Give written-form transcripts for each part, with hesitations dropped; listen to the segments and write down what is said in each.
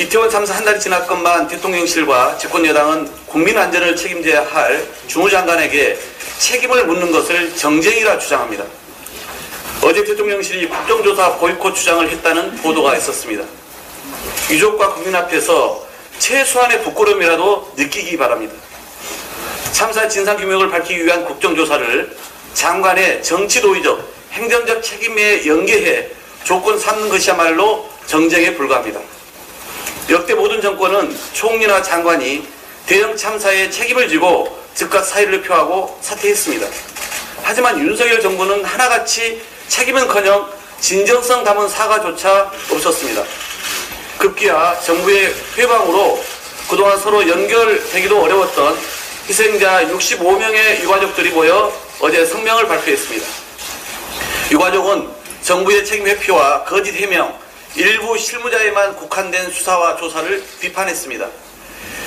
이태원 참사 한 달이 지났건만 대통령실과 집권여당은 국민 안전을 책임져야 할 주무장관에게 책임을 묻는 것을 정쟁이라 주장합니다. 어제 대통령실이 국정조사 보이콧 주장을 했다는 보도가 있었습니다. 유족과 국민 앞에서 최소한의 부끄러움이라도 느끼기 바랍니다. 참사 진상규명을 밝히기 위한 국정조사를 장관의 정치도의적, 행정적 책임에 연계해 조건 삼는 것이야말로 정쟁에 불과합니다. 역대 모든 정권은 총리나 장관이 대형 참사에 책임을 지고 즉각 사의를 표하고 사퇴했습니다. 하지만 윤석열 정부는 하나같이 책임은커녕 진정성 담은 사과조차 없었습니다. 급기야 정부의 회방으로 그동안 서로 연결되기도 어려웠던 희생자 65명의 유가족들이 모여 어제 성명을 발표했습니다. 유가족은 정부의 책임 회피와 거짓 해명, 일부 실무자에만 국한된 수사와 조사를 비판했습니다.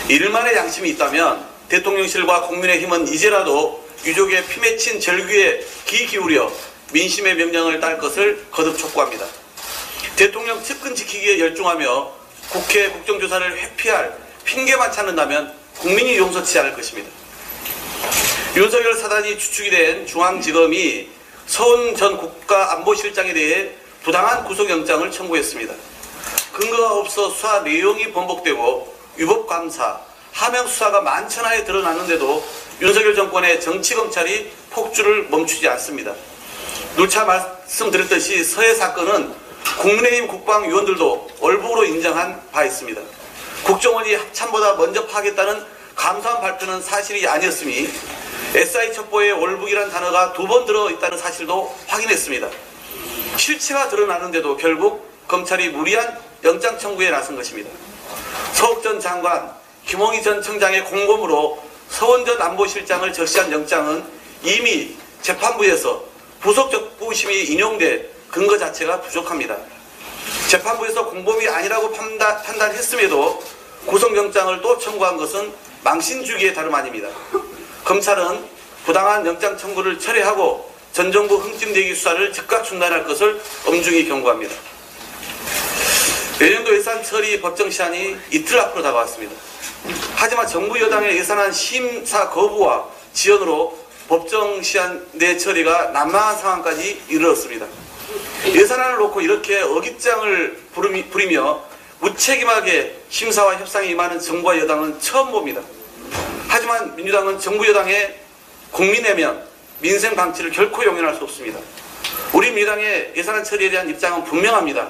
일만의 양심이 있다면 대통령실과 국민의힘은 이제라도 유족의 피 맺힌 절규에 귀 기울여 민심의 명령을 딸 것을 거듭 촉구합니다. 대통령 측근 지키기에 열중하며 국회 국정조사를 회피할 핑계만 찾는다면 국민이 용서치 않을 것입니다. 윤석열 사단이 추측이 된 중앙지검이 서훈 전 국가안보실장에 대해 부당한 구속영장을 청구했습니다. 근거가 없어 수사 내용이 번복되고 위법감사, 하명수사가 만천하에 드러났는데도 윤석열 정권의 정치검찰이 폭주를 멈추지 않습니다. 누차 말씀드렸듯이 서해 사건은 국민의힘 국방위원들도 얼북으로 인정한 바 있습니다. 국정원이 합참보다 먼저 파악했다는 감사한 발표는 사실이 아니었으니 SI 첩보에 월북이란 단어가 2번 들어있다는 사실도 확인했습니다. 실체가 드러나는데도 결국 검찰이 무리한 영장 청구에 나선 것입니다. 서욱 전 장관, 김홍희 전 청장의 공범으로 서훈 전 안보실장을 적시한 영장은 이미 재판부에서 부속적부심이 인용돼 근거 자체가 부족합니다. 재판부에서 공범이 아니라고 판단했음에도 구속영장을 또 청구한 것은 망신주기에 다름 아닙니다. 검찰은 부당한 영장 청구를 철회하고 전 정부 흠집내기 수사를 즉각 중단할 것을 엄중히 경고합니다. 내년도 예산 처리 법정 시한이 이틀 앞으로 다가왔습니다. 하지만 정부 여당의 예산안 심사 거부와 지연으로 법정 시한 내 처리가 난망한 상황까지 이르렀습니다. 예산안을 놓고 이렇게 어깃장을 부리며 무책임하게 심사와 협상에 임하는 정부와 여당은 처음 봅니다. 하지만 민주당은 정부 여당의 국민 내면, 민생 방치를 결코 용인할 수 없습니다. 우리 민주당의 예산안 처리에 대한 입장은 분명합니다.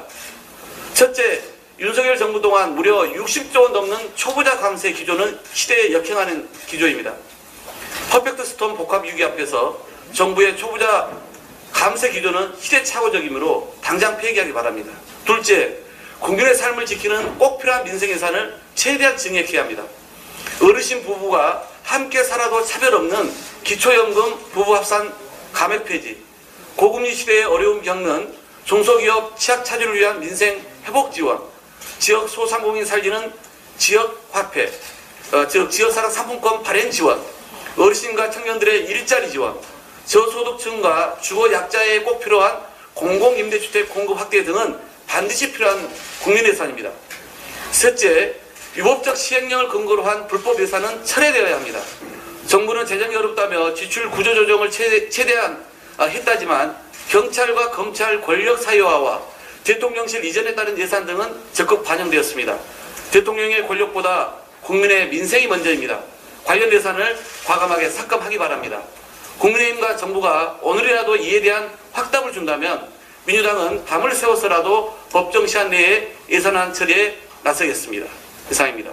첫째, 윤석열 정부 동안 무려 60조 원 넘는 초부자 감세 기조는 시대에 역행하는 기조입니다. 퍼펙트 스톰 복합 위기 앞에서 정부의 초부자 감세 기조는 시대착오적이므로 당장 폐기하기 바랍니다. 둘째, 국민의 삶을 지키는 꼭 필요한 민생 예산을 최대한 증액해야 합니다. 어르신 부부가 함께 살아도 차별 없는 기초연금 부부 합산 감액 폐지, 고금리 시대에 어려움 겪는 중소기업 취약 차주를 위한 민생 회복 지원, 지역 소상공인 살리는 지역 화폐, 즉 지역사랑 상품권 발행 지원, 어르신과 청년들의 일자리 지원, 저소득층과 주거 약자에 꼭 필요한 공공임대주택 공급 확대 등은 반드시 필요한 국민 예산입니다. 셋째, 위법적 시행령을 근거로 한 불법 예산은 철회되어야 합니다. 정부는 재정이 어렵다며 지출 구조조정을 최대한 했다지만 경찰과 검찰 권력 사유화와 대통령실 이전에 따른 예산 등은 적극 반영되었습니다. 대통령의 권력보다 국민의 민생이 먼저입니다. 관련 예산을 과감하게 삭감하기 바랍니다. 국민의힘과 정부가 오늘이라도 이에 대한 확답을 준다면 민주당은 밤을 새워서라도 법정 시한 내에 예산안 처리에 나서겠습니다. 이상입니다.